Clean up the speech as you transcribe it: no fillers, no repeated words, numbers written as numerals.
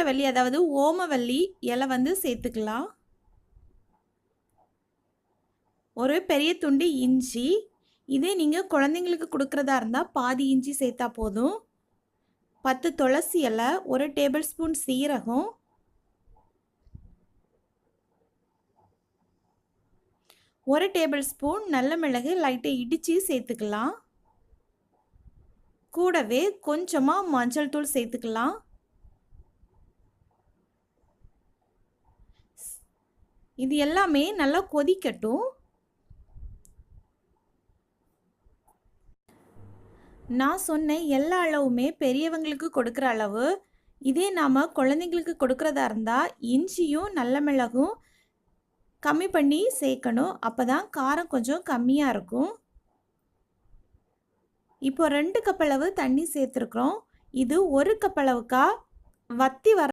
கற்பூரவள்ளி அதாவது ஓமவல்லி இலை வந்து சேர்த்துக்கலாம். ஒரு பெரிய துண்டு இஞ்சி. இதே நீங்கள் குழந்தைங்களுக்கு கொடுக்குறதா இருந்தால் பாதி இஞ்சி சேர்த்தா போதும். 10 துளசி இலை, 1 டேபிள் ஸ்பூன் சீரகம், 1 டேபிள் ஸ்பூன் நல்ல மிளகு லைட்டாக இடித்து சேர்த்துக்கலாம். கூடவே கொஞ்சமாக மஞ்சள் தூள் சேர்த்துக்கலாம். இது எல்லாமே நல்லா கொதிக்கட்டும். நான் சொன்ன எல்லா அளவுமே பெரியவங்களுக்கு கொடுக்குற அளவு. இதே நாம் குழந்தைங்களுக்கு கொடுக்குறதா இருந்தால் இஞ்சியும் நல்ல மிளகும் கம்மி பண்ணி சேர்க்கணும். அப்போ தான் காரம் கொஞ்சம் கம்மியாக இருக்கும். இப்போ 2 கப் அளவு தண்ணி சேர்த்துருக்குறோம். இது 1 கப் அளவுக்கா வத்தி வர